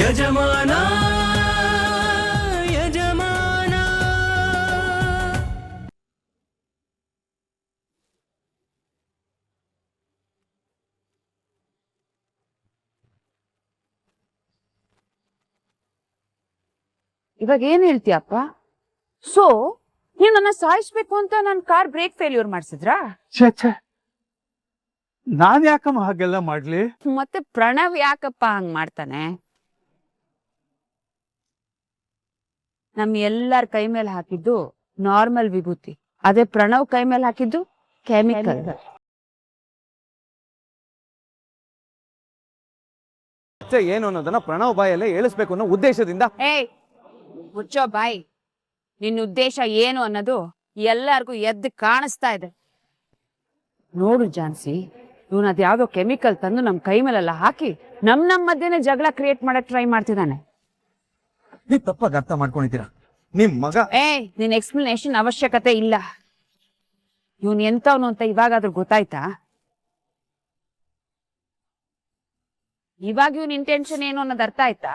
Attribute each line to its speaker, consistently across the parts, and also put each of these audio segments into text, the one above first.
Speaker 1: ಯಜಮಾನ ಯಜಮಾನ.
Speaker 2: ಇವಾಗ ಏನ್ ಹೇಳ್ತೀಯಪ್ಪ? ಸೊ ನೀವ್ ನನ್ನ ಸಾಯಿಸ್ಬೇಕು ಅಂತ ನನ್ ಕಾರ್ ಬ್ರೇಕ್ ಫೇಲ್ಯೂರ್ ಮಾಡ್ಸಿದ್ರಾ?
Speaker 3: ಛೇ, ನಾನ್ ಯಾಕಮ್ಮ ಹಾಗೆಲ್ಲ ಮಾಡ್ಲಿ?
Speaker 2: ಮತ್ತೆ ಪ್ರಣವ್ ಯಾಕಪ್ಪ ಹಂಗ್ ಮಾಡ್ತಾನೆ? ನಮ್ ಎಲ್ಲಾರ ಕೈ ಮೇಲೆ ಹಾಕಿದ್ದು ನಾರ್ಮಲ್ ವಿಭೂತಿ, ಅದೇ ಪ್ರಣವ್ ಕೈ ಮೇಲೆ ಹಾಕಿದ್ದು ಕೆಮಿಕಲ್.
Speaker 4: ಏನು ಅನ್ನೋದನ್ನ ಪ್ರಣವ್ ಬಾಯಲ್ಲೇ ಹೇಳಿಸ್ಬೇಕು ಅನ್ನೋ ಉದ್ದೇಶದಿಂದ.
Speaker 2: ಏಯ್ ಮುಚ್ಚೋ ಬಾಯ್, ನಿನ್ನ ಉದ್ದೇಶ ಏನು ಅನ್ನೋದು ಎಲ್ಲಾರ್ಗು ಎದ್ದು ಕಾಣಿಸ್ತಾ ಇದೆ. ನೋಡು ಜಾನ್ಸಿ, ಇವನ್ ಅದ್ಯಾವ್ದೋ ಕೆಮಿಕಲ್ ತಂದು ನಮ್ ಕೈ ಮೇಲೆಲ್ಲ ಹಾಕಿ ನಮ್ ಮಧ್ಯೆನೆ ಜಗಳ ಕ್ರಿಯೇಟ್ ಮಾಡಕ್ ಟ್ರೈ ಮಾಡ್ತಿದ್ದಾನೆ.
Speaker 4: ನೀವ್ ತಪ್ಪಾಗಿ ಅರ್ಥ ಮಾಡ್ಕೊಂಡಿದ್ದೀರಾ. ನಿಮ್ ಮಗ
Speaker 2: ನಿನ್ ಎಕ್ಸ್ಪ್ಲನೇಷನ್ ಅವಶ್ಯಕತೆ ಇಲ್ಲ. ಇವನ್ ಎಂತವನು ಅಂತ ಇವಾಗಾದ್ರೂ ಗೊತ್ತಾಯ್ತಾ? ಇವಾಗ ಇವನ್ ಇಂಟೆನ್ಷನ್ ಏನು ಅನ್ನೋದು ಅರ್ಥ ಆಯ್ತಾ?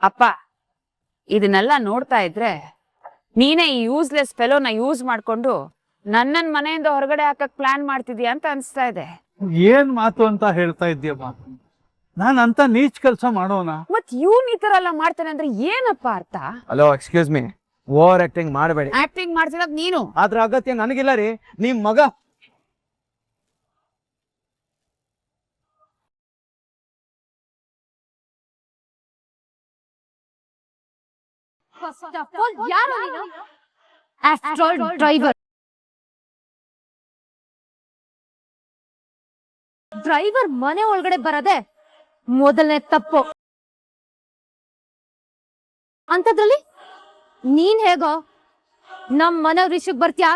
Speaker 2: ಅಪ್ಪ, ಇದನ್ನೆಲ್ಲ ನೋಡ್ತಾ ಇದ್ರೆ ನೀನೇ ಈ ಯೂಸ್ಲೆಸ್ ಫೆಲೋನ ಯೂಸ್ ಮಾಡ್ಕೊಂಡು ನನ್ನನ್ ಮನೆಯಿಂದ ಹೊರಗಡೆ ಹಾಕಕ್ ಪ್ಲಾನ್ ಮಾಡ್ತಿದ್ಯಾ ಅಂತ ಅನ್ಸ್ತಾ ಇದೆ.
Speaker 3: ಏನ್ ಮಾತು ಅಂತ ಹೇಳ್ತಾ ಇದ್ದೀಯಮ್ಮ? ನಾನ್ ಅಂತ ನೀಚ್ ಕೆಲಸ ಮಾಡೋಣ?
Speaker 2: ಮತ್ ಇವ್ನ್ ಈ ತರ ಎಲ್ಲ ಮಾಡ್ತಾನೆ ಅಂದ್ರೆ ಏನಪ್ಪ ಅರ್ಥ?
Speaker 4: Hello, excuse me, over acting ಮಾಡಬೇಡಿ.
Speaker 2: ಆಕ್ಟಿಂಗ್ ಮಾಡ್ತಿರೋದ್ ನೀನು.
Speaker 4: ಅದ್ರ ಅಗತ್ಯ ನನಗಿಲ್ಲ ರೀ. ನಿಮ್ ಮಗ
Speaker 5: ಯಾರು ನೀನು? After all driver. ಡ್ರೈವರ್ ಮನೆ ಒಳಗಡೆ ಬರದೆ ಮೊದಲನೇ ತಪ್ಪು. ಅಂತದ್ರಲ್ಲಿ ನೀನ್ ಹೇಗೋ ನಮ್ ಮನೆ ವಿಷಯಕ್ಕೆ ಬರ್ತ್ಯಾ?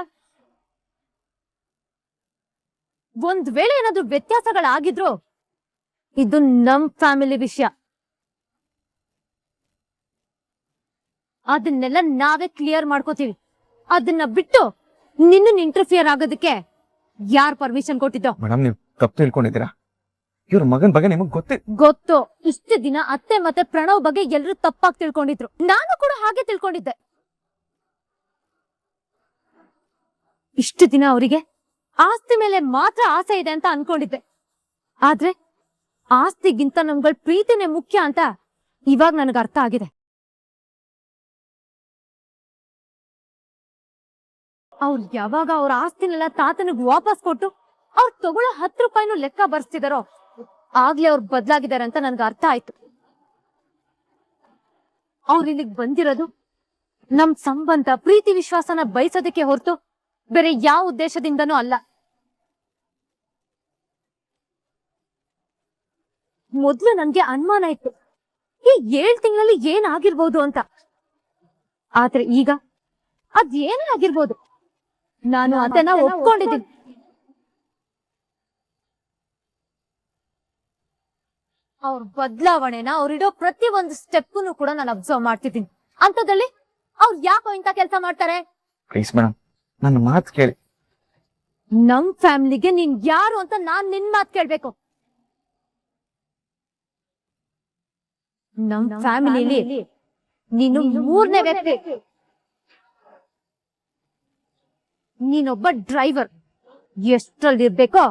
Speaker 5: ಒಂದ್ ವೇಳೆ ಏನಾದ್ರು ವ್ಯತ್ಯಾಸಗಳಾಗಿದ್ರು ಇದು ನಮ್ ಫ್ಯಾಮಿಲಿ ವಿಷಯ. ಅದನ್ನೆಲ್ಲ ನಾವೇ ಕ್ಲಿಯರ್ ಮಾಡ್ಕೋತೀವಿ. ಅದನ್ನ ಬಿಟ್ಟು ನಿನ್ನ ಇಂಟರ್ಫಿಯರ್ ಆಗೋದಕ್ಕೆ ಯಾರ್ ಪರ್ಮಿಷನ್ ಕೊಟ್ಟಿದ್ದೋ?
Speaker 4: ಮೇಡಮ್, ನೀವು ತಪ್ಪು ತಿಳ್ಕೊಂಡಿದ್ದೀರಾ. ಇವ್ರ ಮಗನ್ ಬಗ್ಗೆ ನಿಮಗ್
Speaker 5: ಗೊತ್ತು. ಇಷ್ಟು ದಿನ ಅತ್ತೆ ಮತ್ತೆ ಪ್ರಣವ್ ಬಗ್ಗೆ ಎಲ್ರು ತಪ್ಪಾಗಿ ತಿಳ್ಕೊಂಡಿದ್ರು. ನಾನು ಕೂಡ ಹಾಗೆ ತಿಳ್ಕೊಂಡಿದ್ದೆ. ಇಷ್ಟು ದಿನ ಅವರಿಗೆ ಆಸ್ತಿ ಮೇಲೆ ಮಾತ್ರ ಆಸೆ ಇದೆ ಅಂತ ಅನ್ಕೊಂಡಿದ್ದೆ. ಆದ್ರೆ ಆಸ್ತಿಗಿಂತ ನಮ್ಗಳ ಪ್ರೀತಿನೇ ಮುಖ್ಯ ಅಂತ ಇವಾಗ ನನಗೆ ಅರ್ಥ ಆಗಿದೆ. ಅವ್ರು ಯಾವಾಗ ಅವ್ರ ಆಸ್ತಿನೆಲ್ಲ ತಾತನಿಗೆ ವಾಪಸ್ ಕೊಟ್ಟು ಅವ್ರು ತಗೊಳ್ಳೋ 10 ರೂಪಾಯಿನೂ ಲೆಕ್ಕ ಬರ್ಸ್ತಿದಾರೋ ಆಗ್ಲೇ ಅವ್ರು ಬದ್ಲಾಗಿದ್ದಾರೆ ಅಂತ ನನ್ಗೆ ಅರ್ಥ ಆಯ್ತು. ಅವ್ರು ಇಲ್ಲಿಗೆ ಬಂದಿರೋದು ನಮ್ ಸಂಬಂಧ ಪ್ರೀತಿ ವಿಶ್ವಾಸನ ಬಯಸೋದಕ್ಕೆ ಹೊರತು ಬೇರೆ ಯಾವ ಉದ್ದೇಶದಿಂದನೂ ಅಲ್ಲ. ಮೊದ್ಲು ನನ್ಗೆ ಅನುಮಾನ ಇತ್ತು ಈ 7 ತಿಂಗಳಲ್ಲಿ ಏನಾಗಿರ್ಬೋದು ಅಂತ. ಆದ್ರೆ ಈಗ ಅದೇನೇ ಆಗಿರ್ಬೋದು, ನಾನು ಅದನ್ನ ಒಪ್ಕೊಂಡಿದ್ದೀನಿ. ಅವ್ರ ಬದಲಾವಣೆನ ಅವ್ರಿಡೋ ಪ್ರತಿ ಒಂದು ಸ್ಟೆಪ್ನು ಕೂಡ ನಾನು ಅಬ್ಸರ್ವ್ ಮಾಡ್ತಿದ್ದೀನಿ. ಅಂತದ್ರಲ್ಲಿ ಅವ್ರು ಯಾಕೋ ಇಂತ ಕೆಲಸ ಮಾಡ್ತಾರೆ?
Speaker 4: ಪ್ಲೀಸ್ ಮೇಡಮ್, ನನ್ನ ಮಾತು ಕೇಳಿ.
Speaker 5: ನಮ್ ಫ್ಯಾಮಿಲಿಗೆ ನೀನ್ ಯಾರು ಅಂತ ನಾನ್ ನಿನ್ ಮಾತು ಕೇಳ್ಬೇಕು. ನಮ್ ಫ್ಯಾಮಿಲಿಲಿ ನೀನು 3ನೇ ವ್ಯಕ್ತಿ. ನೀನೊಬ್ಬ ಡ್ರೈವರ್. ಎಷ್ಟರಲ್ಲಿರ್ಬೇಕೋ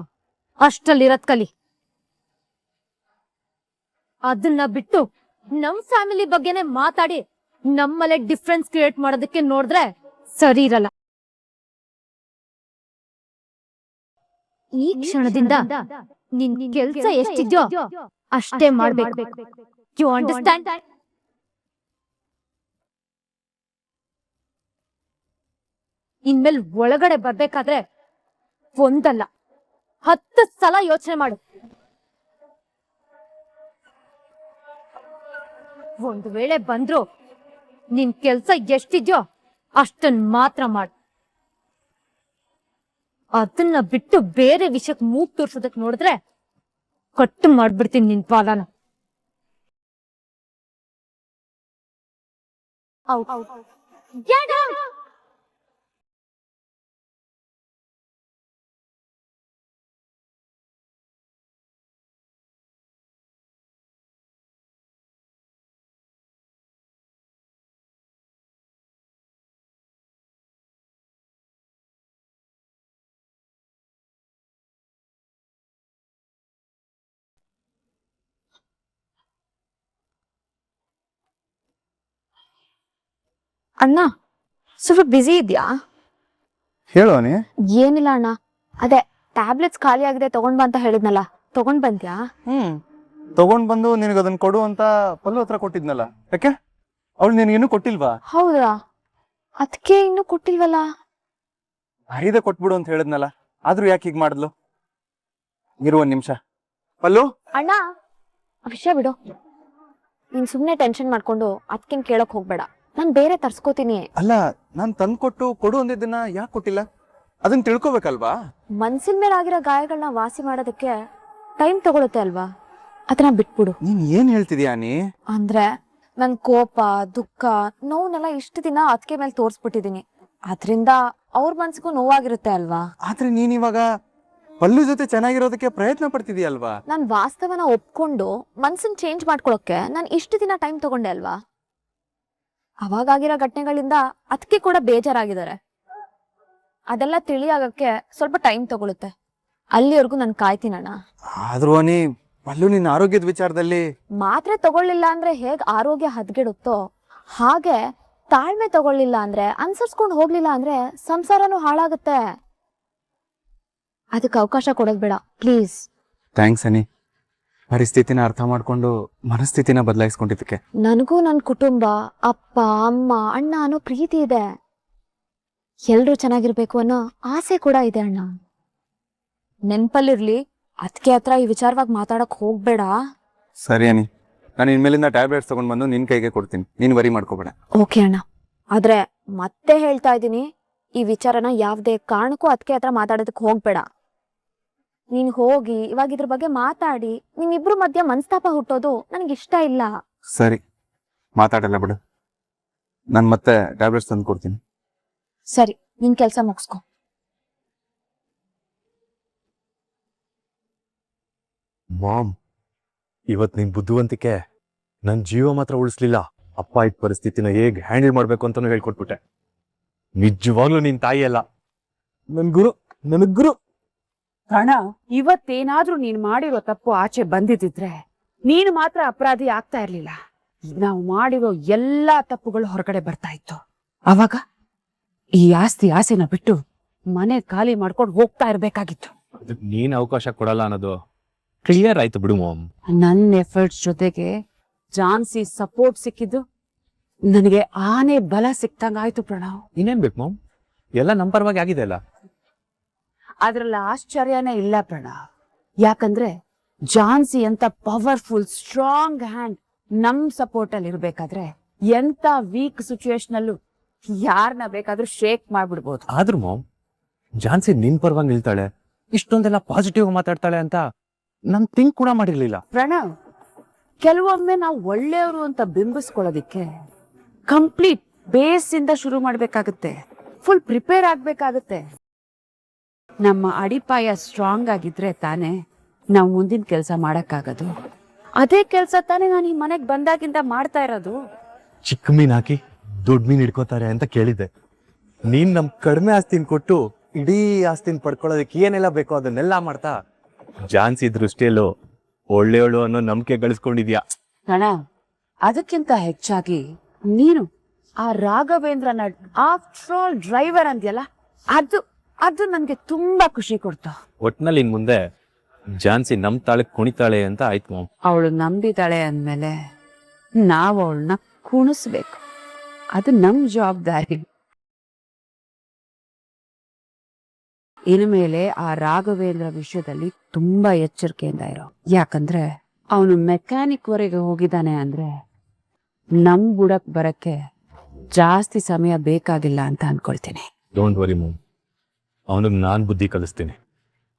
Speaker 5: ಅಷ್ಟರಲ್ಲಿರತ್ ಕಲಿ. ಅದನ್ನ ಬಿಟ್ಟು ನಮ್ ಫ್ಯಾಮಿಲಿ ಬಗ್ಗೆನೆ ಮಾತಾಡಿ ನಮ್ಮಲ್ಲೇ ಡಿಫ್ರೆನ್ಸ್ ಕ್ರಿಯೇಟ್ ಮಾಡೋದಕ್ಕೆ ನೋಡಿದ್ರೆ ಸರಿ ಇರಲ್ಲ. ಈ ಕ್ಷಣದಿಂದ ನಿನ್ ಕೆಲ್ಸ ಎಷ್ಟಿದ್ಯೋ ಅಷ್ಟೇ ಮಾಡ್ಬೇಕು. You understand? ಇನ್ಮೇಲೆ ಒಳಗಡೆ ಬರ್ಬೇಕಾದ್ರೆ ಒಂದಲ್ಲ 10 ಸಲ ಯೋಚನೆ ಮಾಡು. ಒಂದು ವೇಳೆ ಬಂದ್ರು ನಿನ್ ಕೆಲ್ಸ ಎಷ್ಟಿದ್ಯೋ ಅಷ್ಟನ್ ಮಾತ್ರ ಮಾಡು. ಅದನ್ನ ಬಿಟ್ಟು ಬೇರೆ ವಿಷಯಕ್ಕೆ ಮೂಗ್ ತೋರ್ಸೋದಕ್ ನೋಡಿದ್ರೆ ಕಟ್ಟು ಮಾಡ್ಬಿಡ್ತೀನಿ ನಿನ್ ಪಾಲನ. ಅಣ್ಣ ಸ್ವಲ್ಪ ಬ್ಯುಸಿ ಇದ್ಯಾ?
Speaker 4: ಹೇಳೋನಿ.
Speaker 5: ಏನಿಲ್ಲ ಅಣ್ಣ, ಅದೇ ಟ್ಯಾಬ್ಲೆಟ್ಸ್ ಖಾಲಿ ಆಗಿದೆ ತಗೊಂಡ್ ಬಾ ಅಂತ ಹೇಳಿದ್ನಲ್ಲ, ತಗೊಂಡ್ ಬಂದ್ಯಾ?
Speaker 4: ತಗೊಂಡ್ ಬಂದು ನಿನಗೆ ಅದನ್ನ ಕೊಡು ಅಂತ ಪಲ್ಲು ಹತ್ರ ಕೊಟ್ಟಿದ್ನಲ್ಲ, ಯಾಕೆ ಅವಳು ನಿನಗಿನ್ನೂ ಕೊಟ್ಟಿಲ್ವಾ?
Speaker 5: ಹೌದಾ? ಅದಕ್ಕೆ ಇನ್ನೂ ಕೊಟ್ಟಿಲ್ವಲ್ಲ.
Speaker 4: ಐದೇ ಕೊಟ್ಬಿಡು ಅಂತ ಹೇಳಿದ್ನಲ್ಲ, ಆದ್ರೂ ಯಾಕೆ ಹೀಗ್ ಮಾಡಿದ್ಲು? ಇರು ಒಂದ್ ನಿಮಿಷ. ಪಲ್ಲು,
Speaker 5: ಅಣ್ಣ ವಿಷಯ ಬಿಡು, ನೀನ್ ಸುಮ್ನೆ ಟೆನ್ಷನ್ ಮಾಡ್ಕೊಂಡು ಅದಕ್ಕೇನ್ ಕೇಳಕ್ ಹೋಗ್ಬೇಡ, ನಾನ್ ಬೇರೆ ತರ್ಸ್ಕೋತೀನಿ.
Speaker 4: ಅಲ್ಲ ನಾನ್ ತಂದ್ಕೊಟ್ಟು ಕೊಡು ಅಂದಿದ್ದನ್ನ ಯಾಕೆ ಕೊಟ್ಟಿಲ್ಲ? ಅದನ್ನ ತಿಳ್ಕೊಬೇಕಲ್ವಾ?
Speaker 5: ಮನ್ಸಿನ ಮೇಲೆ ಆಗಿರೋ ಗಾಯಗಳನ್ನ ವಾಸಿ ಮಾಡೋದಕ್ಕೆ ಟೈಮ್ ತಗೊಳುತ್ತೆ ಅಲ್ವಾ, ಅದನ್ನ ಬಿಟ್ಬಿಡು.
Speaker 4: ನೀನ್ ಏನ್ ಹೇಳ್ತಿದ್ಯಾ ನೀ?
Speaker 5: ಅಂದ್ರೆ ನನ್ ಕೋಪ, ದುಃಖ, ನೋವನ್ನೆಲ್ಲ ಇಷ್ಟು ದಿನ ಅದಕ್ಕೆ ಮೇಲೆ ತೋರ್ಸ್ಬಿಟ್ಟಿದೀನಿ, ಅದ್ರಿಂದ ಅವ್ರ ಮನ್ಸಿಗೂ ನೋವಾಗಿರುತ್ತೆ ಅಲ್ವಾ.
Speaker 4: ಆದ್ರೆ ನೀನ್ ಇವಾಗ ಪಲ್ಲು ಜೊತೆ ಚೆನ್ನಾಗಿರೋದಕ್ಕೆ ಪ್ರಯತ್ನ ಪಡ್ತಿದ್ಯಲ್ವಾ?
Speaker 5: ನಾನ್ ವಾಸ್ತವನ ಒಪ್ಕೊಂಡು ಮನ್ಸನ್ ಚೇಂಜ್ ಮಾಡ್ಕೊಳಕ್ಕೆ ನಾನ್ ಇಷ್ಟು ದಿನ ಟೈಮ್ ತಗೊಂಡೆ ಅಲ್ವಾ. ಅವಾಗಾಗಿರೋ ಘಟನೆಗಳಿಂದ ಅದಕ್ಕೆ ಕೂಡ ಬೇಜಾರಾಗಿದ್ದಾರೆ, ಅದೆಲ್ಲ ತಿಳಿಯಾಗಕ್ಕೆ ಸ್ವಲ್ಪ ಟೈಮ್ ತಗೊಳುತ್ತೆ. ಅಲ್ಲಿವರೆಗೂ ನಾನು ಕಾಯ್ತೀನಣ್ಣ.
Speaker 4: ಆದ್ರೂ ನೀ ಪಲ್ಲು ನಿನ್ನ ಆರೋಗ್ಯದ ವಿಚಾರದಲ್ಲಿ
Speaker 5: ಮಾತ್ರೆ ತಗೊಳ್ಳಿಲ್ಲ ಅಂದ್ರೆ ಹೇಗ್ ಆರೋಗ್ಯ ಹದ್ಗೆಡುತ್ತೋ ಹಾಗೆ ತಾಳ್ಮೆ ತಗೊಳ್ಳಿಲ್ಲ ಅಂದ್ರೆ, ಅನ್ಸರ್ಸ್ಕೊಂಡು ಹೋಗ್ಲಿಲ್ಲ ಅಂದ್ರೆ ಸಂಸಾರನೂ ಹಾಳಾಗುತ್ತೆ. ಅದಕ್ಕೆ ಅವಕಾಶ ಕೊಡೋದ್ ಬೇಡ ಪ್ಲೀಸ್.
Speaker 4: ಥ್ಯಾಂಕ್ಸ್ ಅನಿ, ಪರಿಸ್ಥಿತಿನ ಅರ್ಥ ಮಾಡ್ಕೊಂಡು ಮನಸ್ಥಿತಿನ ಬದಲಾಯಿಸ್ಕೊಂಡಿದ್ದಕ್ಕೆ.
Speaker 5: ನನಗೂ ನನ್ನ ಕುಟುಂಬ, ಅಪ್ಪ ಅಮ್ಮ ಅಣ್ಣ ಅನ್ನೋ ಪ್ರೀತಿ ಇದೆ, ಎಲ್ರೂ ಚೆನ್ನಾಗಿರ್ಬೇಕು ಅನ್ನೋ ಆಸೆ ಕೂಡ ಇದೆ ಅಣ್ಣ. ನೆನ್ಪಲ್ಲಿರ್ಲಿ, ಅದಕ್ಕೆ ಹತ್ರ ಈ ವಿಚಾರವಾಗಿ ಮಾತಾಡಕ್ ಹೋಗ್ಬೇಡ.
Speaker 4: ಸರಿ ಅನಿ, ನಾನು ಇನ್ಮೇಲಿಂದ ಟ್ಯಾಬ್ಲೆಟ್ಸ್ ತಗೊಂಡ್ ಬಂದು ನಿನ್ ಕೈಗೆ ಕೊಡ್ತೀನಿ, ನೀನ್ ವರಿ ಮಾಡ್ಕೋಬೇಡ.
Speaker 5: ಓಕೆ ಅಣ್ಣ, ಆದ್ರೆ ಮತ್ತೆ ಹೇಳ್ತಾ ಇದ್ದೀನಿ, ಈ ವಿಚಾರನ ಯಾವ್ದೇ ಕಾರಣಕ್ಕೂ ಅದಕ್ಕೆ ಹತ್ರ ಮಾತಾಡೋದಕ್ಕೆ ಹೋಗ್ಬೇಡ. ನೀನ್ ಹೋಗಿ ಇವಾಗ ಇದ್ರ ಬಗ್ಗೆ ಮಾತಾಡಿ ನಿಮ್ಮಿಬ್ರು ಮಧ್ಯ ಮನಸ್ತಾಪ ಹುಟ್ಟೋದು ನನಗಿಷ್ಟ ಇಲ್ಲ.
Speaker 4: ಸರಿ, ಮಾತಾಡಲ್ಲ ಬಿಡು, ನಾನು ಮತ್ತೆ ಟ್ಯಾಬ್ಲೆಟ್ಸ್ ತಂದು ಕೊಡ್ತೀನಿ.
Speaker 5: ಸರಿ, ನಿನ್ ಕೆಲ್ಸ ಮುಗಿಸ್ಕೊ.
Speaker 1: ಮಾಮ್, ಇವತ್ ನಿನ್ ಬುದ್ಧಿವಂತಿಕೆ ನನ್ ಜೀವ ಮಾತ್ರ ಉಳಿಸ್ಲಿಲ್ಲ, ಅಪ್ಪ ಇದ್ ಪರಿಸ್ಥಿತಿನ ಹೇಗ್ ಹ್ಯಾಂಡಲ್ ಮಾಡ್ಬೇಕು ಅಂತಾನು ಹೇಳ್ಕೊಟ್ಬಿಟ್ಟೆ. ನಿಜವಾಗ್ಲೂ ನಿನ್ ತಾಯಿ ಅಲ್ಲ, ನನಗ್ ಗುರು.
Speaker 2: ಕಣ, ಇವತ್ತೇನಾದ್ರೂ ನೀನ್ ಮಾಡಿರೋ ತಪ್ಪು ಆಚೆ ಬಂದಿದ್ರೆ ನೀನು ಮಾತ್ರ ಅಪರಾಧಿ ಆಗ್ತಾ ಇರ್ಲಿಲ್ಲ. ನಾವು ಮಾಡಿರೋ ಎಲ್ಲಾ ತಪ್ಪುಗಳು ಹೊರಗಡೆ ಬರ್ತಾ ಇತ್ತು. ಅವಾಗ ಈ ಆಸೆನ ಬಿಟ್ಟು ಮನೆ ಖಾಲಿ ಮಾಡ್ಕೊಂಡು ಹೋಗ್ತಾ ಇರ್ಬೇಕಾಗಿತ್ತು.
Speaker 1: ಅದಕ್ ನೀನ್ ಅವಕಾಶ ಕೊಡಲ್ಲ ಅನ್ನೋದು ಕ್ಲಿಯರ್ ಆಯ್ತು ಬಿಡು ಮಾಮ್.
Speaker 2: ನನ್ನ ಎಫರ್ಟ್ಸ್ ಜೊತೆಗೆ ಜಾನ್ಸಿ ಸಪೋರ್ಟ್ ಸಿಕ್ಕಿದ್ದು ನನಗೆ ಆನೆ ಬಲ ಸಿಕ್ತಂಗಾಯ್ತು ಪ್ರಣವ್.
Speaker 1: ಇನ್ನೇನ್ ಬೇಕು ಮಾಮ್, ಎಲ್ಲ ನಮ್ ಪರವಾಗಿ ಆಗಿದೆ ಅಲ್ಲ.
Speaker 2: ಅದ್ರಲ್ಲಿ ಆಶ್ಚರ್ಯನೇ ಇಲ್ಲ ಪ್ರಣವ್, ಯಾಕಂದ್ರೆ ಜಾನ್ಸಿ ಅಂತ ಪವರ್ಫುಲ್ ಸ್ಟ್ರಾಂಗ್ ಹ್ಯಾಂಡ್ ನಮ್ ಸಪೋರ್ಟ್ ಅಲ್ಲಿ ಇರ್ಬೇಕಾದ್ರೆ ಎಂತ ವೀಕ್ ಸಿಚುಯೇಷನ್ ಅಲ್ಲೂ ಯಾರನ್ನ ಬೇಕಾದ್ರೂ ಶೇಕ್ ಮಾಡ್ಬಿಡ್ಬೋದು.
Speaker 1: ಆದ್ರೂ ಮಾಮ್, ಜಾನ್ಸಿ ನಿನ್ ಪರವಾಗಿ ನಿಲ್ತಾಳೆ, ಇಷ್ಟೊಂದೆಲ್ಲ ಪಾಸಿಟಿವ್ ಮಾತಾಡ್ತಾಳೆ ಅಂತ ನಾನ್ ಥಿಂಕ್ ಕೂಡ ಮಾಡಿರ್ಲಿಲ್ಲ.
Speaker 2: ಪ್ರಣವ್, ಕೆಲವೊಮ್ಮೆ ನಾವು ಒಳ್ಳೆಯವರು ಅಂತ ಬಿಂಬಿಸ್ಕೊಳ್ಳೋದಿಕ್ಕೆ ಕಂಪ್ಲೀಟ್ ಬೇಸ್ ಇಂದ ಶುರು ಮಾಡ್ಬೇಕಾಗತ್ತೆ, ಫುಲ್ ಪ್ರಿಪೇರ್ ಆಗ್ಬೇಕಾಗತ್ತೆ. ನಮ್ಮ ಅಡಿಪಾಯ ಸ್ಟ್ರಾಂಗ್ ಆಗಿದ್ರೆ ತಾನೇ ನಾವು ಮುಂದಿನ ಕೆಲಸ ಮಾಡಕ್ಕಾಗದು. ಅದೇ ಕೆಲಸ ತಾನೇ ನಾನು ಈ ಮನೆಗ್ ಬಂದಾಗಿಂದ ಮಾಡ್ತಾ ಇರೋದು.
Speaker 1: ಚಿಕ್ಕ ಮೀನ್ ಹಾಕಿ ದೊಡ್ಡ ಮೀನ್ ಹಿಡ್ಕೋತಾರೆ ಅಂತ ಕೇಳಿದ್ದೆ. ನೀನ್ ನಮ್ ಕಡಿಮೆ ಆಸ್ತಿನ ಕೊಟ್ಟು ಇಡೀ ಆಸ್ತಿನ ಪಡ್ಕೊಳ್ಳೋದಕ್ಕೆ ಏನೆಲ್ಲ ಬೇಕೋ ಅದನ್ನೆಲ್ಲ ಮಾಡ್ತಾ ಜಾನ್ಸಿ ದೃಷ್ಟಿಯಲ್ಲೂ ಒಳ್ಳೆಯವಳು ಅನ್ನೋ ನಂಬಿಕೆ ಗಳಿಸ್ಕೊಂಡಿದ್ಯಾ.
Speaker 2: ಕಣ, ಅದಕ್ಕಿಂತ ಹೆಚ್ಚಾಗಿ ನೀನು ಆ ರಾಘವೇಂದ್ರನ ಆಫ್ಟರ್ ಆಲ್ ಡ್ರೈವರ್ ಅಂದ್ಯಲ್ಲ, ಅದು ನನ್ಗೆ ತುಂಬಾ ಖುಷಿ ಕೊಡ್ತು.
Speaker 1: ಒಟ್ನಲ್ಲಿ ಇನ್ ಮುಂದೆ ಜಾನ್ಸಿ ನಮ್ ತಾಳಕ್ ಕುಣಿತಾಳೆ ಅಂತ ಆಯ್ತು ಮಾಮ್.
Speaker 2: ಅವಳು ನಂಬಿದಾಳೆ ಅಂದ್ಮೇಲೆ ನಾವು ಅವಳನ್ನ ಕುಣಿಸ್ಬೇಕು, ಅದು ನಮ್ ಜವಾಬ್ದಾರಿ. ಇನ್ಮೇಲೆ ಆ ರಾಘವೇಂದ್ರ ವಿಷಯದಲ್ಲಿ ತುಂಬಾ ಎಚ್ಚರಿಕೆಯಿಂದ ಇರೋ, ಯಾಕಂದ್ರೆ ಅವನು ಮೆಕ್ಯಾನಿಕ್ ವರೆಗೆ ಹೋಗಿದ್ದಾನೆ ಅಂದ್ರೆ ನಮ್ ಬುಡಕ್ ಬರಕ್ಕೆ ಜಾಸ್ತಿ ಸಮಯ ಬೇಕಾಗಿಲ್ಲ ಅಂತ ಅನ್ಕೊಳ್ತೀನಿ.
Speaker 1: ಡೋಂಟ್ ವರಿ ಮಾಮ್, ಅವನಿಗೆ ನಾನ್ ಬುದ್ಧಿ ಕಲಿಸ್ತೀನಿ.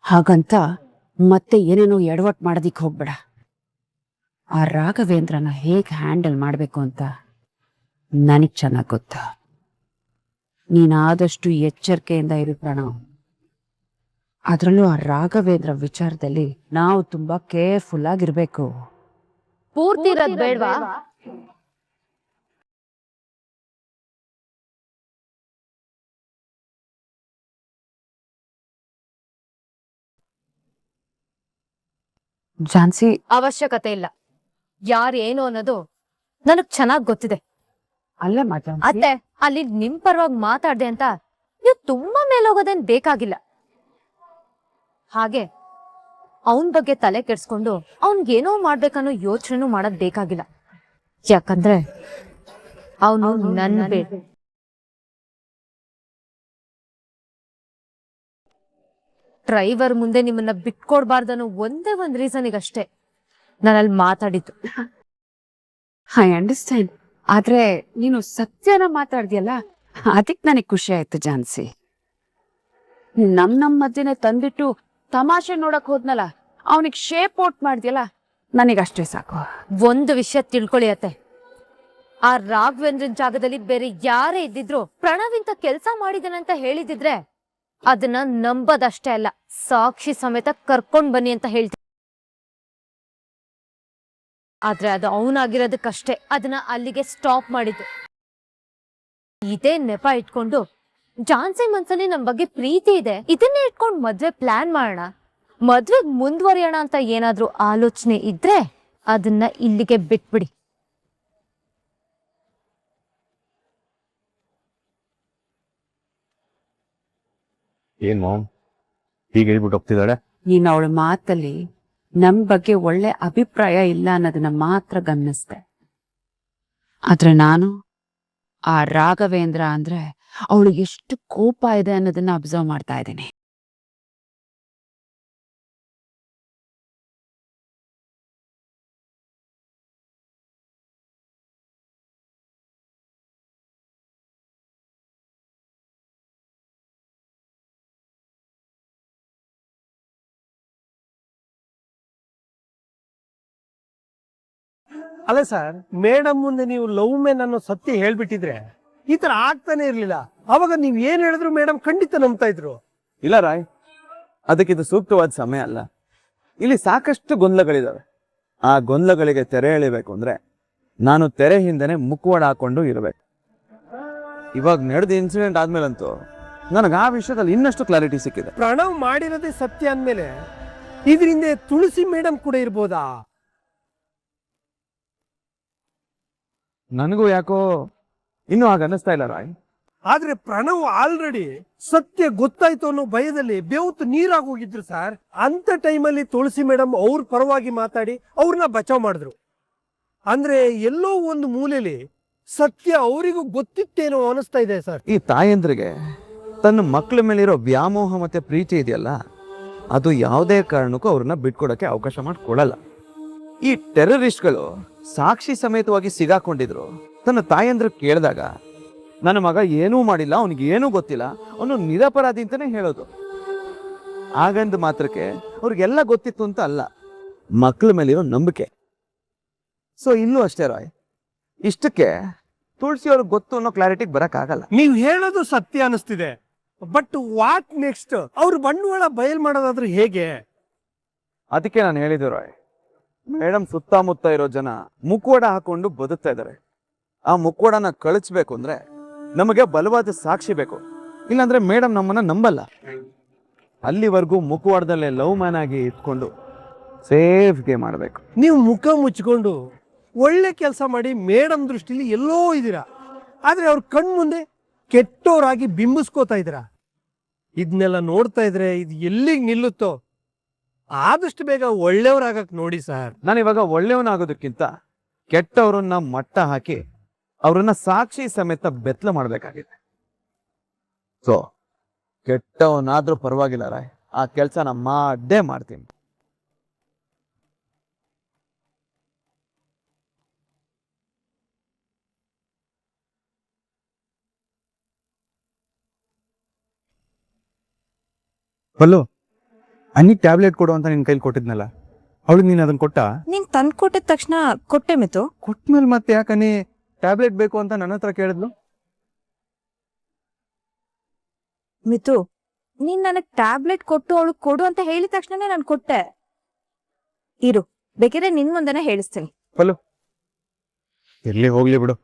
Speaker 2: ಹಾಗಂತ ಮತ್ತೆ ಏನೇನೋ ಎಡವಟ್ ಮಾಡೋದಿಕ್ ಹೋಗ್ಬೇಡ. ಆ ರಾಘವೇಂದ್ರನ ಹೇಗ್ ಹ್ಯಾಂಡಲ್ ಮಾಡ್ಬೇಕು ಅಂತ ನನಗ್ ಚೆನ್ನಾಗ್ ಗೊತ್ತ. ನೀನಾದಷ್ಟು ಎಚ್ಚರಿಕೆಯಿಂದ ಇರು ಪ್ರಣವ್. ಅದ್ರಲ್ಲೂ ಆ ರಾಘವೇಂದ್ರ ವಿಚಾರದಲ್ಲಿ ನಾವು ತುಂಬಾ ಕೇರ್ಫುಲ್ ಆಗಿರ್ಬೇಕು.
Speaker 5: ಪೂರ್ತಿ ಇರೋದ್ ಬೇಡ್ವಾ?
Speaker 2: ಜಾನ್ಸಿ,
Speaker 5: ಅವಶ್ಯಕತೆ ಇಲ್ಲ. ಯಾರೇನು ಅನ್ನೋದು ನನಗ್ ಚೆನ್ನಾಗ್ ಗೊತ್ತಿದೆ.
Speaker 2: ಅಲ್ಲಮ್ಮ ಜಾನ್ಸಿ,
Speaker 5: ಅತ್ತೆ ಅಲ್ಲಿ ನಿಮ್ ಪರವಾಗಿ ಮಾತಾಡ್ದೆ ಅಂತ ನೀವು ತುಂಬಾ ಮೇಲೋಗೋದೇನ್ ಬೇಕಾಗಿಲ್ಲ. ಹಾಗೆ ಅವನ್ ಬಗ್ಗೆ ತಲೆ ಕೆಡ್ಸ್ಕೊಂಡು ಅವನ್ಗೇನೋ ಮಾಡ್ಬೇಕನ್ನೋ ಯೋಚನೆನೂ ಮಾಡೋದ್ ಬೇಕಾಗಿಲ್ಲ. ಯಾಕಂದ್ರೆ ಅವನು ನನ್ ಬೇಡ. ಡ್ರೈವರ್ ಮುಂದೆ ನಿಮ್ಮನ್ನ ಬಿಟ್ಕೊಡ್ಬಾರ್ದನ್ನೋ ಒಂದೇ ಒಂದ್ ರೀಸನ್ಗಷ್ಟೇ ನಾನಲ್ಲಿ ಮಾತಾಡಿದ್ದು.
Speaker 2: I understand. ಆದ್ರೆ ನೀನು ಸತ್ಯನ ಮಾತಾಡ್ದಿಯಲ್ಲ, ಅದಕ್ಕೆ ನನಗೆ ಖುಷಿ ಆಯ್ತು ಜಾನ್ಸಿ. ನಮ್ ಮಧ್ಯೆ ತಂದಿಟ್ಟು ತಮಾಷೆ ನೋಡಕ್ ಹೋದ್ನಲ್ಲ, ಅವನಿಗೆ ಶೇಪ್ ಔಟ್ ಮಾಡ್ದಿಯಲ್ಲ, ನನಗಷ್ಟೇ ಸಾಕು.
Speaker 5: ಒಂದು ವಿಷಯ ತಿಳ್ಕೊಳ್ಳಿ ಅತ್ತೆ, ಆ ರಾಘವೇಂದ್ರನ್ ಜಾಗದಲ್ಲಿ ಬೇರೆ ಯಾರೇ ಇದ್ದಿದ್ರು ಪ್ರಣವ್ ಇಂತ ಕೆಲ್ಸ ಮಾಡಿದನಂತ ಹೇಳಿದಿದ್ರೆ ಅದನ್ನ ನಂಬದಷ್ಟೇ ಅಲ್ಲ, ಸಾಕ್ಷಿ ಸಮೇತ ಕರ್ಕೊಂಡ್ ಬನ್ನಿ ಅಂತ ಹೇಳ್ತೀನಿ. ಆದ್ರೆ ಅದು ಅವನಾಗಿರೋದಕ್ಕಷ್ಟೇ ಅದನ್ನ ಅಲ್ಲಿಗೆ ಸ್ಟಾಪ್ ಮಾಡಿದ್ದು. ಇದೇ ನೆಪ ಇಟ್ಕೊಂಡು ಜಾನ್ಸಿ ಮನ್ಸಲ್ಲಿ ನಮ್ ಬಗ್ಗೆ ಪ್ರೀತಿ ಇದೆ, ಇದನ್ನೇ ಇಟ್ಕೊಂಡು ಮದ್ವೆ ಪ್ಲಾನ್ ಮಾಡೋಣ, ಮದ್ವೆಗ್ ಮುಂದುವರಿಯೋಣ ಅಂತ ಏನಾದ್ರೂ ಆಲೋಚನೆ ಇದ್ರೆ ಅದನ್ನ ಇಲ್ಲಿಗೆ ಬಿಟ್ಬಿಡಿ.
Speaker 1: ಏನ್ ಮಾಮ್ ಹೀಗೆ ಹೇಳ್ಬಿಟ್ಟು ಹೋಗ್ತಿದ್ದಾಳೆ?
Speaker 2: ನೀನು ಅವಳ ಮಾತಲ್ಲಿ ನಮ್ ಬಗ್ಗೆ ಒಳ್ಳೆ ಅಭಿಪ್ರಾಯ ಇಲ್ಲ ಅನ್ನೋದನ್ನ ಮಾತ್ರ ಗಮನಿಸ್ದೆ. ಆದ್ರೆ ನಾನು ಆ ರಾಘವೇಂದ್ರ ಅಂದ್ರೆ ಅವಳಿಗೆ ಎಷ್ಟು ಕೋಪ ಇದೆ ಅನ್ನೋದನ್ನ ಅಬ್ಸರ್ವ್ ಮಾಡ್ತಾ ಇದ್ದೀನಿ.
Speaker 3: ಅಲ್ಲ ಸರ್, ಮೇಡಮ್ ಮುಂದೆ ನೀವು ಲವ್ ಮ್ಯಾನ್ ಅನ್ನೋ ಸತ್ಯ ಹೇಳ್ಬಿಟ್ಟಿದ್ರೆ ಈ ತರ ಆಗ್ತಾನೆ ಇರ್ಲಿಲ್ಲ. ಅವಾಗ ನೀವ್ ಏನ್ ಹೇಳಿದ್ರು ಮೇಡಮ್ ಖಂಡಿತ ನಂಬ್ತಾ ಇದ್ರು.
Speaker 4: ಇಲ್ಲ ರಾಯ್, ಅದಕ್ಕಿದು ಸೂಕ್ತವಾದ ಸಮಯ ಅಲ್ಲ. ಇಲ್ಲಿ ಸಾಕಷ್ಟು ಗೊಂದಲಗಳಿದಾವೆ. ಆ ಗೊಂದಲಗಳಿಗೆ ತೆರೆ ಎಳಿಬೇಕು ಅಂದ್ರೆ ನಾನು ತೆರೆ ಹಿಂದೆನೆ ಮುಖವಾಡ ಹಾಕೊಂಡು ಇರಬೇಕು. ಇವಾಗ ನಡೆದ ಇನ್ಸಿಡೆಂಟ್ ಆದ್ಮೇಲಂತೂ ನನಗೆ ಆ ವಿಷಯದಲ್ಲಿ ಇನ್ನಷ್ಟು ಕ್ಲಾರಿಟಿ ಸಿಕ್ಕಿದೆ.
Speaker 3: ಪ್ರಣವ್ ಮಾಡಿರೋದೇ ಸತ್ಯ ಅಂದ್ಮೇಲೆ ಇದರಿಂದ ತುಳಸಿ ಮೇಡಮ್ ಕೂಡ ಇರ್ಬೋದಾ?
Speaker 4: ನನಗೂ ಯಾಕೋ ಇನ್ನೂ ಹಾಗೆ ಅನ್ನಿಸ್ತಾ ಇಲ್ಲ ರಾಯ್.
Speaker 3: ಆದ್ರೆ ಪ್ರಣವ್ ಆಲ್ರೆಡಿ ಸತ್ಯ ಗೊತ್ತಾಯ್ತು ಅನ್ನೋ ಭಯದಲ್ಲಿ ಬೆವತ್ತು ನೀರಾಗಿ ಹೋಗಿದ್ರು ಸರ್. ಅಂತ ಟೈಮಲ್ಲಿ ತುಳಸಿ ಮೇಡಮ್ ಅವ್ರ ಪರವಾಗಿ ಮಾತಾಡಿ ಅವ್ರನ್ನ ಬಚಾವ್ ಮಾಡಿದ್ರು. ಅಂದ್ರೆ ಎಲ್ಲೋ ಒಂದು ಮೂಲೆಯಲ್ಲಿ ಸತ್ಯ ಅವರಿಗೂ ಗೊತ್ತಿತ್ತೇನೋ ಅನಿಸ್ತಾ ಇದೆ ಸರ್.
Speaker 4: ಈ ತಾಯಂದ್ರಿಗೆ ತನ್ನ ಮಕ್ಕಳ ಮೇಲಿರೋ ವ್ಯಾಮೋಹ ಮತ್ತೆ ಪ್ರೀತಿ ಇದೆಯಲ್ಲ, ಅದು ಯಾವುದೇ ಕಾರಣಕ್ಕೂ ಅವ್ರನ್ನ ಬಿಟ್ಕೊಡಕ್ಕೆ ಅವಕಾಶ ಮಾಡಿಕೊಡಲ್ಲ. ಈ ಟೆರರಿಸ್ಟ್ಗಳು ಸಾಕ್ಷಿ ಸಮೇತವಾಗಿ ಸಿಗಾಕೊಂಡಿದ್ರು. ತನ್ನ ತಾಯಂದ್ರ ಕೇಳಿದಾಗ ನನ್ನ ಮಗ ಏನೂ ಮಾಡಿಲ್ಲ, ಅವನಿಗೆ ಏನೂ ಗೊತ್ತಿಲ್ಲ, ಅವನು ನಿರಪರಾಧಿ ಅಂತಾನೆ ಹೇಳೋದು. ಹಾಗಂದ ಮಾತ್ರಕ್ಕೆ ಅವ್ರಿಗೆಲ್ಲ ಗೊತ್ತಿತ್ತು ಅಂತ ಅಲ್ಲ, ಮಕ್ಕಳ ಮೇಲಿರೋ ನಂಬಿಕೆ. ಸೊ ಇಲ್ಲೂ ಅಷ್ಟೇ ರಾಯ್, ಇಷ್ಟಕ್ಕೆ ತುಳಸಿ ಅವ್ರಿಗೆ ಗೊತ್ತು ಅನ್ನೋ ಕ್ಲಾರಿಟಿಗೆ ಬರಕ್ಕಾಗಲ್ಲ.
Speaker 3: ನೀವ್ ಹೇಳೋದು ಸತ್ಯ ಅನಿಸ್ತಿದೆ, ಬಟ್ ವಾಟ್ ನೆಕ್ಸ್ಟ್? ಅವ್ರ ಬಂಡವಾಳ ಬಯಲ್ ಮಾಡೋದಾದ್ರೆ ಹೇಗೆ?
Speaker 4: ಅದಕ್ಕೆ ನಾನು ಹೇಳಿದ್ದು ರಾಯ್, ಮೇಡಮ್ ಸುತ್ತಮುತ್ತ ಇರೋ ಜನ ಮುಖವಾಡ ಹಾಕೊಂಡು ಬದುಕ್ತಾ ಇದ್ದಾರೆ. ಆ ಮುಖವಾಡನ ಕಳಿಸ್ಬೇಕು ಅಂದ್ರೆ ನಮಗೆ ಬಲವಾದ ಸಾಕ್ಷಿ ಬೇಕು, ಇಲ್ಲಾಂದ್ರೆ ಮೇಡಮ್ ನಮ್ಮನ್ನ ನಂಬಲ್ಲ. ಅಲ್ಲಿವರೆಗೂ ಮುಖವಾಡದಲ್ಲೇ ಲವ್ ಮ್ಯಾನ್ ಆಗಿ ಇಟ್ಕೊಂಡು ಸೇಫ್ಗೆ ಮಾಡಬೇಕು.
Speaker 3: ನೀವು ಮುಖ ಮುಚ್ಕೊಂಡು ಒಳ್ಳೆ ಕೆಲಸ ಮಾಡಿ ಮೇಡಮ್ ದೃಷ್ಟಿಲಿ ಎಲ್ಲೋ ಇದ್ದೀರಾ, ಆದ್ರೆ ಅವ್ರ ಕಣ್ ಮುಂದೆ ಕೆಟ್ಟೋರಾಗಿ ಬಿಂಬಿಸ್ಕೋತಾ ಇದ್ದೀರಾ. ಇದನ್ನೆಲ್ಲ ನೋಡ್ತಾ ಇದ್ರೆ ಇದು ಎಲ್ಲಿಗೆ ನಿಲ್ಲುತ್ತೋ, ಆದಷ್ಟು ಬೇಗ ಒಳ್ಳೆಯವರಾಗಕ್ ನೋಡಿ ಸರ್.
Speaker 4: ನಾನು ಇವಾಗ ಒಳ್ಳೆಯವನಾಗೋದಕ್ಕಿಂತ ಕೆಟ್ಟವರನ್ನ ಮಟ್ಟ ಹಾಕಿ ಅವ್ರನ್ನ ಸಾಕ್ಷಿ ಸಮೇತ ಬೆತ್ತಲ ಮಾಡ್ಬೇಕಾಗಿದೆ. ಸೊ ಕೆಟ್ಟವನಾದ್ರೂ ಪರವಾಗಿಲ್ಲ ರಾಯ್, ಆ ಕೆಲಸ ನಾ ಮಾಡೇ ಮಾಡ್ತೀನಿ.
Speaker 1: ಬಲ್ಲು, ಅನ್ನಿಗೆ ಟ್ಯಾಬ್ಲೆಟ್ ಕೊಡು ಅಂತ ನಿನ್ ಕೈಲಿ ಕೊಟ್ಟಿದ್ನಲ್ಲ, ಅವಳಿಗೆ ನೀನ್ ಅದನ್ನ ಕೊಟ್ಟ?
Speaker 6: ನೀನ್ ತಂದ್ ಕೊಟ್ಟಿದ ತಕ್ಷಣ ಕೊಟ್ಟೆ ಮಿತು.
Speaker 1: ಕೊಟ್ಮೇಲೆ ಮತ್ತೆ ಯಾಕನಿ ಟ್ಯಾಬ್ಲೆಟ್ ಬೇಕು ಅಂತ ನನ್ನ ಹತ್ರ ಕೇಳಿದ್ಲು?
Speaker 6: ಮಿತು, ನೀನ್ ನನಗ್ ಟ್ಯಾಬ್ಲೆಟ್ ಕೊಟ್ಟು ಅವಳು ಕೊಡು ಅಂತ ಹೇಳಿದ ತಕ್ಷಣನೇ ನಾನು ಕೊಟ್ಟೆ. ಇರು, ಬೇಕಿದ್ರೆ ನಿನ್ ಮುಂದೆನೆ ಹೇಳಿಸ್ತೀನಿ.
Speaker 1: ಬಲ್ಲು, ಇರ್ಲಿ ಹೋಗ್ಲಿ ಬಿಡು.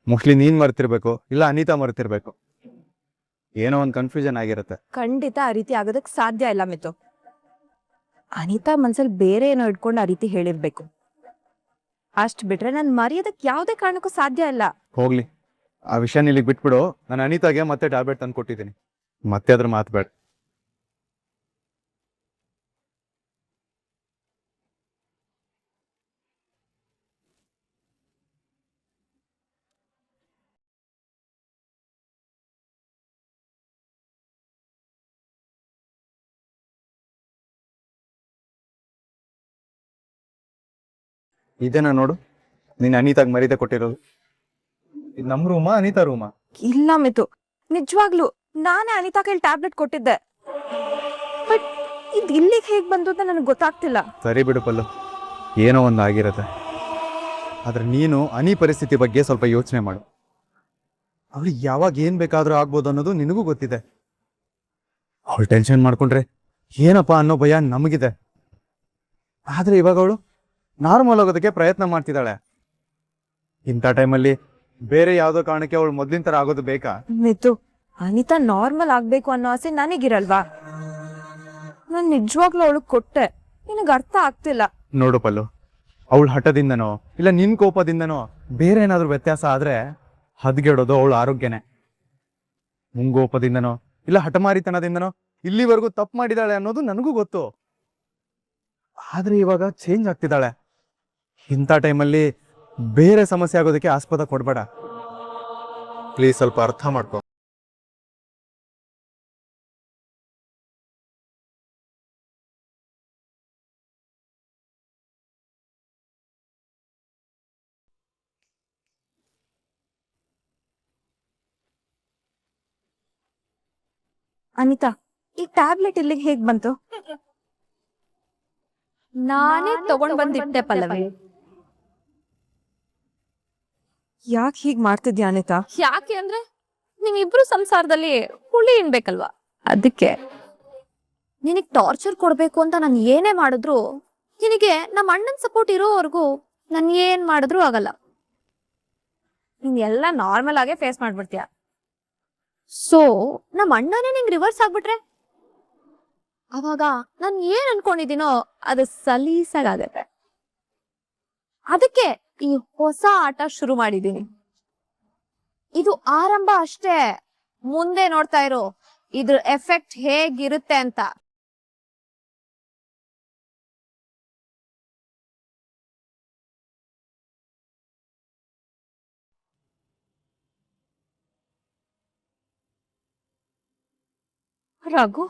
Speaker 1: ಮೋಸ್ಟ್ಲಿ ನೀನ್ ಮರ್ತಿರ್ಬೇಕು, ಇಲ್ಲ ಅನಿತಾ ಮರ್ತಿರ್ಬೇಕು. ಏನೋ ಒಂದು ಕನ್ಫ್ಯೂಷನ್ ಆಗಿರುತ್ತೆ.
Speaker 6: ಖಂಡಿತ ಆ ರೀತಿ ಆಗೋದಕ್ ಸಾಧ್ಯ ಇಲ್ಲ ಮಿತು. ಅನಿತಾ ಮನ್ಸಲ್ಲಿ ಬೇರೆ ಏನೋ ಇಟ್ಕೊಂಡು ಆ ರೀತಿ ಹೇಳಿರ್ಬೇಕು. ಅಷ್ಟ್ ಬಿಟ್ರೆ ನನ್ ಮರೆಯೋದಕ್ ಯಾವ್ದೇ ಕಾರಣಕ್ಕೂ ಸಾಧ್ಯ ಇಲ್ಲ.
Speaker 1: ಹೋಗ್ಲಿ, ಆ ವಿಷಯ ಇಲ್ಲಿಗೆ ಬಿಟ್ಬಿಡು. ನಾನು ಅನಿತಾಗೆ ಮತ್ತೆ ಟ್ಯಾಬ್ಲೆಟ್ ತಂದು ಕೊಟ್ಟಿದ್ದೀನಿ. ಮತ್ತೆ ಅದ್ರ ಮಾತಬೇಡ. ಇದೇನಾ ನೋಡು, ನೀನ್ ಅನಿತಾಗ್ ಮರೀದೆ ಕೊಟ್ಟಿರೋದು. ಇದು ನಮ್ ರೂಮಾ ಅನಿತಾ ರೂಮಾ?
Speaker 6: ಇಲ್ಲ ಮಿತು, ನಿಜವಾಗ್ಲು ನಾನೇ ಅನಿತಾ ಕೈಲಿ ಟ್ಯಾಬ್ಲೆಟ್ ಕೊಟ್ಟಿದ್ದೆ. ಬಟ್ ಇದು ಇಲ್ಲಿಗೆ ಹೇಗ್ ಬಂತು ಅಂತ ನನಗೆ ಗೊತ್ತಾಗ್ತಿಲ್ಲ.
Speaker 1: ಸರಿ ಬಿಡು ಪಲ್ಲು, ಏನೋ ಒಂದು ಆಗಿರತ್ತೆ. ಆದ್ರೆ ನೀನು ಅನಿ ಪರಿಸ್ಥಿತಿ ಬಗ್ಗೆ ಸ್ವಲ್ಪ ಯೋಚನೆ ಮಾಡು. ಅವಳಿಗೆ ಯಾವಾಗ ಏನ್ ಬೇಕಾದ್ರೂ ಆಗ್ಬೋದು ಅನ್ನೋದು ನಿನಗೂ ಗೊತ್ತಿದೆ. ಅವಳು ಟೆನ್ಷನ್ ಮಾಡ್ಕೊಂಡ್ರೆ ಏನಪ್ಪ ಅನ್ನೋ ಭಯ ನಮಗಿದೆ. ಆದ್ರೆ ಇವಾಗ ಅವಳು ನಾರ್ಮಲ್ ಆಗೋದಕ್ಕೆ ಪ್ರಯತ್ನ ಮಾಡ್ತಿದ್ದಾಳೆ. ಇಂಥ ಟೈಮಲ್ಲಿ ಬೇರೆ ಯಾವ್ದೋ ಕಾರಣಕ್ಕೆ ಅವಳು ಮೊದ್ಲಿನ ತರ ಆಗೋದು ಬೇಕಾ?
Speaker 6: ಮಿತು, ಅನಿತಾ ನಾರ್ಮಲ್ ಆಗ್ಬೇಕು ಅನ್ನೋ ಆಸೆ ನನಗಿರಲ್ವಾ? ನಾನ್ ನಿಜವಾಗ್ಲೂ ಅವಳಿಗೆ ಕೊಟ್ಟೆ, ನಿನಗೆ ಅರ್ಥ ಆಗ್ತಿಲ್ಲ.
Speaker 1: ನೋಡು ಪಲ್ಲು, ಅವಳ ಹಠದಿಂದನೋ ಇಲ್ಲ ನಿನ್ ಕೋಪದಿಂದನೋ ಬೇರೆ ಏನಾದ್ರೂ ವ್ಯತ್ಯಾಸ ಆದ್ರೆ ಹದ್ಗೆಡೋದು ಅವಳ ಆರೋಗ್ಯನೇ. ಮುಂಗೋಪದಿಂದನೋ ಇಲ್ಲ ಹಠಮಾರಿತನದಿಂದನೋ ಇಲ್ಲಿವರೆಗೂ ತಪ್ಪು ಮಾಡಿದಾಳೆ ಅನ್ನೋದು ನನಗೂ ಗೊತ್ತು. ಆದ್ರೆ ಇವಾಗ ಚೇಂಜ್ ಆಗ್ತಿದ್ದಾಳೆ. ಇಂಥ ಟೈಮಲ್ಲಿ ಬೇರೆ ಸಮಸ್ಯೆ ಆಗೋದಕ್ಕೆ ಆಸ್ಪದ ಕೊಡ್ಬೇಡ ಪ್ಲೀಸ್. ಸ್ವಲ್ಪ ಅರ್ಥ ಮಾಡ್ಕೊ.
Speaker 6: ಅನಿತಾ, ಈ ಟ್ಯಾಬ್ಲೆಟ್ ಇಲ್ಲಿಗೆ ಹೇಗ್ ಬಂತು?
Speaker 5: ನಾನೇ ತಗೊಂಡ್ ಬಂದಿಟ್ಟೆ ಪಲ್ಲವಿ.
Speaker 6: ಯಾಕೆ ಹೀಗ್ ಮಾಡ್ತಿದ್ಯಾ ಅನಿತಾ?
Speaker 5: ಯಾಕೆ ಅಂದ್ರೆ ನೀವಿಬ್ರು ಸಂಸಾರದಲ್ಲಿ ಹುಳಿ ಇನ್ಬೇಕಲ್ವಾ, ಅದಕ್ಕೆ. ನಿನಗ್ ಟಾರ್ಚರ್ ಕೊಡ್ಬೇಕು ಅಂತ ನಾನು ಏನೇ ಮಾಡಿದ್ರು, ನಿನಗೆ ನಮ್ಮ ಅಣ್ಣನ್ ಸಪೋರ್ಟ್ ಇರೋವರೆಗೂ ನಾನು ಏನ್ ಮಾಡಿದ್ರು ಆಗಲ್ಲ.
Speaker 6: ನೀನ್ ಎಲ್ಲ ನಾರ್ಮಲ್ ಆಗೇ ಫೇಸ್ ಮಾಡ್ಬಿಡ್ತೀಯ.
Speaker 5: ಸೊ ನಮ್ಮ ಅಣ್ಣನೇ ನಿಂಗ್ ರಿವರ್ಸ್ ಆಗ್ಬಿಟ್ರೆ ಅವಾಗ ನಾನು ಏನ್ ಅನ್ಕೊಂಡಿದ್ದೀನೋ ಅದು ಸಲೀಸಾಗತ್ತೆ. ಅದಕ್ಕೆ ಈ ಹೊಸ ಆಟ ಶುರು ಮಾಡಿದೀನಿ. ಇದು ಆರಂಭ ಅಷ್ಟೇ, ಮುಂದೆ ನೋಡ್ತಾ ಇರೋ ಇದ್ರ ಎಫೆಕ್ಟ್ ಹೇಗಿರುತ್ತೆ ಅಂತ.
Speaker 6: ರಘು,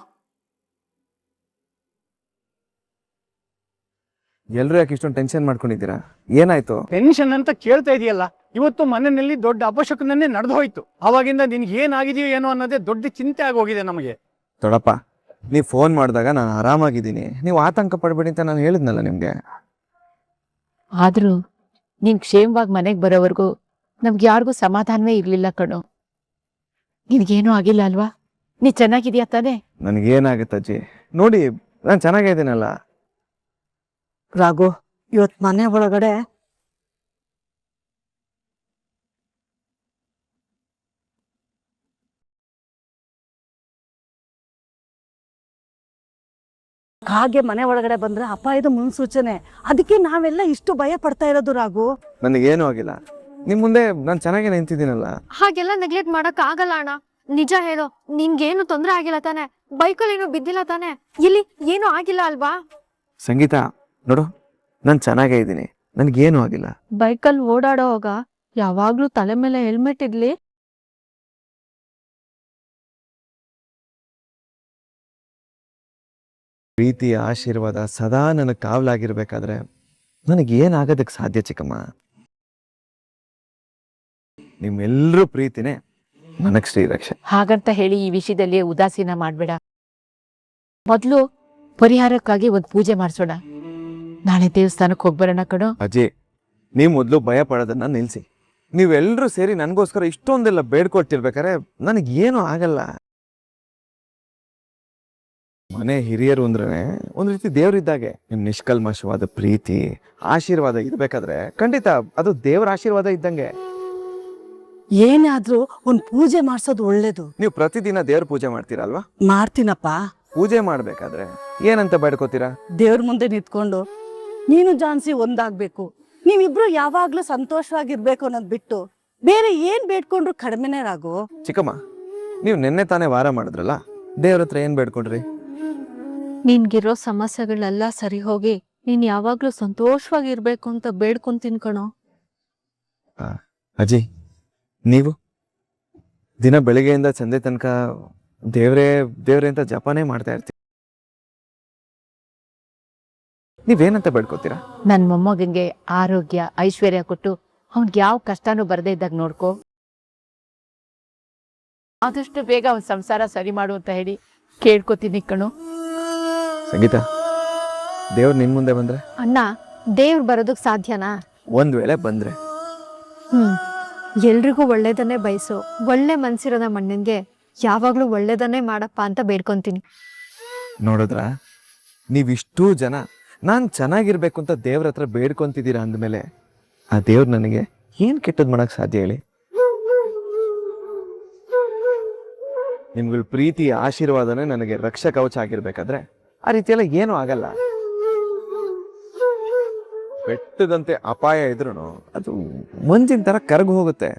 Speaker 4: ಎಲ್ರು ಯಾಕೆ ಇಷ್ಟೊಂದು ಟೆನ್ಷನ್ ಮಾಡ್ಕೊಂಡಿದ್ದೀರಾ? ಏನಾಯ್ತು?
Speaker 7: ಟೆನ್ಷನ್ ಅಂತ ಕೇಳ್ತಾ ಇದೆಯಲ್ಲ, ಇವತ್ತು ಮನೆಯಲ್ಲಿ ದೊಡ್ಡ ಅಪಶಕನನ್ನೇ ನಡೆದು ಹೋಯ್ತು. ಅವಾಗಿಂದ ನಿನ್ಗೆ ಏನಾಗಿದೆಯೋ ಏನೋ ಅನ್ನೋದೇ ದೊಡ್ಡ ಚಿಂತೆ ಆಗೋಗಿದೆ ನಮಗೆ.
Speaker 4: ದೊಡ್ಡಪ್ಪ, ನೀವು ಫೋನ್ ಮಾಡಿದಾಗ ನಾನು ಆರಾಮಾಗಿದ್ದೀನಿ, ನೀವು ಆತಂಕ ಪಡ್ಬೇಡಿ ಅಂತ ನಾನು ಹೇಳಿದ್ನಲ್ಲ ನಿಮ್ಗೆ.
Speaker 8: ಆದ್ರೂ ನೀನ್ ಕ್ಷೇಮವಾಗಿ ಮನೆಗೆ ಬರೋವರೆಗೂ ನಮ್ಗೆ ಯಾರಿಗೂ ಸಮಾಧಾನವೇ ಇರ್ಲಿಲ್ಲ ಕಣೋ. ನಿನ್ಗೇನೂ ಆಗಿಲ್ಲ ಅಲ್ವಾ? ನೀ ಚೆನ್ನಾಗಿದ್ಯಾ ತಾನೇ?
Speaker 4: ನನಗೇನಾಗತ್ತೆ ಅಜ್ಜಿ, ನೋಡಿ ನಾನು ಚೆನ್ನಾಗಿದ್ದೀನಲ್ಲ.
Speaker 9: ರಾಘು, ಇವತ್ ಮನೆ ಒಳಗಡೆ ಹಾಗೆ ಮನೆ ಒಳಗಡೆ ಬಂದ್ರೆ ಅಪಾಯದ ಮುನ್ಸೂಚನೆ. ಅದಕ್ಕೆ ನಾವೆಲ್ಲ ಇಷ್ಟು ಭಯ ಪಡ್ತಾ ಇರೋದು ರಾಘು.
Speaker 4: ನನಗೇನು ಆಗಿಲ್ಲ, ನಿಮ್ ಮುಂದೆ ನಾನು ಚೆನ್ನಾಗಿ ನಿಂತಿದ್ದೀನಲ್ಲ.
Speaker 5: ಹಾಗೆಲ್ಲ ನೆಗ್ಲೆಕ್ಟ್ ಮಾಡಕ್ ಆಗಲ್ಲ ಅಣ್ಣ. ನಿಜ ಹೇಳು, ನಿನ್ಗೇನು ತೊಂದ್ರೆ ಆಗಿಲ್ಲ ತಾನೆ? ಬೈಕಲ್ಲಿ ಏನು ಬಿದ್ದಿಲ್ಲ ತಾನೆ? ಇಲ್ಲಿ ಏನು ಆಗಿಲ್ಲ ಅಲ್ವಾ?
Speaker 4: ಸಂಗೀತ ನೋಡು, ನಾನು ಚೆನ್ನಾಗೇ ಇದ್ದೀನಿ, ನನ್ಗೇನು ಆಗಿಲ್ಲ.
Speaker 8: ಬೈಕಲ್ಲಿ ಓಡಾಡೋವಾಗ ಯಾವಾಗ್ಲೂ ತಲೆ ಮೇಲೆ ಹೆಲ್ಮೆಟ್ ಇಡ್ಲಿ.
Speaker 4: ಪ್ರೀತಿಯ ಆಶೀರ್ವಾದ ಸದಾ ನನಗೆ ಕಾವಲಾಗಿರ್ಬೇಕಾದ್ರೆ ನನಗೇನಾಗೋದಕ್ಕೆ ಸಾಧ್ಯ ಚಿಕ್ಕಮ್ಮ? ನಿಮ್ಮೆಲ್ಲರೂ ಪ್ರೀತಿನೇ ನನಗ್ ಶ್ರೀರಕ್ಷೆ.
Speaker 8: ಹಾಗಂತ ಹೇಳಿ ಈ ವಿಷಯದಲ್ಲಿ ಉದಾಸೀನ ಮಾಡ್ಬೇಡ. ಮೊದ್ಲು ಪರಿಹಾರಕ್ಕಾಗಿ ಒಂದ್ ಪೂಜೆ ಮಾಡ್ಸೋಣ. ನಾಳೆ ದೇವಸ್ಥಾನಕ್ಕೆ ಹೋಗ್ಬರೋಣ ಕಣೋ.
Speaker 4: ಅಜ್ಜಿ, ನೀವು ಮೊದಲು ಭಯ ಪಡೋದನ್ನ ನಿಲ್ಸಿ. ನೀವೆಲ್ಲರೂ ಸೇರಿ ನನಗೋಸ್ಕರ ಇಷ್ಟೊಂದೆಲ್ಲ ಬೇಡ್ಕೊಳ್ತಿರ್ಬೇಕಾರೆ ನನಗೇನು ಆಗಲ್ಲ. ಮನೆ ಹಿರಿಯರು ಅಂದ್ರೆ ಒಂದ್ ರೀತಿ ದೇವ್ರಿದ್ದಾಗೆ. ನಿಮ್ ನಿಷ್ಕಲ್ಮಶವಾದ ಪ್ರೀತಿ ಆಶೀರ್ವಾದ ಇರ್ಬೇಕಾದ್ರೆ ಖಂಡಿತ ಅದು ದೇವರ ಆಶೀರ್ವಾದ ಇದ್ದಂಗೆ.
Speaker 9: ಏನಾದ್ರೂ ಒಂದ್ ಪೂಜೆ ಮಾಡ್ಸೋದು ಒಳ್ಳೇದು.
Speaker 4: ನೀವು ಪ್ರತಿದಿನ ದೇವ್ರ ಪೂಜೆ ಮಾಡ್ತೀರಲ್ವಾ?
Speaker 9: ಮಾಡ್ತೀನಪ್ಪ.
Speaker 4: ಪೂಜೆ ಮಾಡ್ಬೇಕಾದ್ರೆ ಏನಂತ ಬೇಡ್ಕೋತೀರಾ?
Speaker 9: ದೇವ್ರ ಮುಂದೆ ನಿಂತ್ಕೊಂಡು ನೀನು ಜಾನ್ಸಿ ಒಂದಾಗ್ಬೇಕು, ನೀವಿಬ್ರು ಯಾವಾಗ್ಲೂ ಸಂತೋಷವಾಗಿರ್ಬೇಕು ಅನ್ನೋದ್ ಬಿಟ್ಟು ಬೇರೆ ಏನ್ ಬೇಡ್ಕೊಂಡ್ರು ಕಡಿಮೆನೇ ರಾಘು.
Speaker 4: ಚಿಕ್ಕಮ್ಮ, ನೀವು ನಿನ್ನೆ ತಾನೇ ವಾರ ಮಾಡಿದ್ರಲ್ಲ, ದೇವ್ರ ಹತ್ರ ಏನ್ ಬೇಡ್ಕೊಂಡ್ರಿ?
Speaker 5: ನಿನ್ಗಿರೋ ಸಮಸ್ಯೆಗಳೆಲ್ಲ ಸರಿ ಹೋಗಿ ನೀನ್ ಯಾವಾಗ್ಲೂ ಸಂತೋಷವಾಗಿರ್ಬೇಕು ಅಂತ ಬೇಡ್ಕೊಂತೀನಿ ಕಣೋ.
Speaker 4: ಅಜ್ಜಿ, ನೀವು ದಿನ ಬೆಳಿಗ್ಗೆಯಿಂದ ಸಂಜೆ ತನಕ ದೇವ್ರೇ ದೇವ್ರೇ ಅಂತ ಜಪನೇ ಮಾಡ್ತಾ ಇರ್ತೀವಿ. ನೀವೇನಂತ ಬೇಡ್ಕೋತೀರಾ?
Speaker 8: ನನ್ ಮೊಮ್ಮಗಂಗೆ ಆರೋಗ್ಯ ಐಶ್ವರ್ಯ ಕೊಟ್ಟು ಅವ್ನಿಗೆ ಯಾವ ಕಷ್ಟನೂ ಬರದೇ ಇದ್ದಾಗ ನೋಡ್ಕೋ. ಆದಷ್ಟು ಬೇಗ ಅವನ್ ಸಂಸಾರ ಸರಿ ಮಾಡು ಅಂತ ಹೇಳಿ ಕೇಳ್ಕೊತೀನಿ ಕಣು.
Speaker 4: ಸಂಗೀತ, ದೇವ್ರು ನಿನ್ ಮುಂದೆ ಬಂದ್ರೆ?
Speaker 5: ಅಣ್ಣ, ದೇವ್ರು ಬರೋದಕ್ ಸಾಧ್ಯನಾ?
Speaker 4: ಒಂದ್ ವೇಳೆ ಬಂದ್ರೆ?
Speaker 5: ಎಲ್ರಿಗೂ ಒಳ್ಳೇದನ್ನೇ ಬಯಸು. ಒಳ್ಳೆ ಮನ್ಸಿರೋ ನಮ್ಮ ಅಣ್ಣನ್ಗೆ ಯಾವಾಗ್ಲೂ ಒಳ್ಳೇದನ್ನೇ ಮಾಡಪ್ಪ ಅಂತ ಬೇಡ್ಕೊಂತೀನಿ.
Speaker 4: ನೋಡಿದ್ರ, ನೀವಿಷ್ಟೂ ಜನ ನಾನ್ ಚೆನ್ನಾಗಿರ್ಬೇಕು ಅಂತ ದೇವ್ರ ಹತ್ರ ಬೇಡ್ಕೊಂತಿದ್ದೀರಾ ಅಂದ್ಮೇಲೆ ಆ ದೇವ್ರು ನನಗೆ ಏನ್ ಕೆಟ್ಟದ್ ಮಾಡಕ್ ಸಾಧ್ಯ ಹೇಳಿ? ನಿಮ್ಗಳ ಪ್ರೀತಿ ಆಶೀರ್ವಾದನೇ ನನಗೆ ರಕ್ಷಾ ಕವಚ ಆಗಿರ್ಬೇಕಾದ್ರೆ ಆ ರೀತಿಯೆಲ್ಲ ಏನೂ ಆಗಲ್ಲ. ಬೆಟ್ಟದಂತೆ ಅಪಾಯ ಇದ್ರೂ ಅದು ಮಂಜಿನ ತರ ಕರಗಿ ಹೋಗುತ್ತೆ.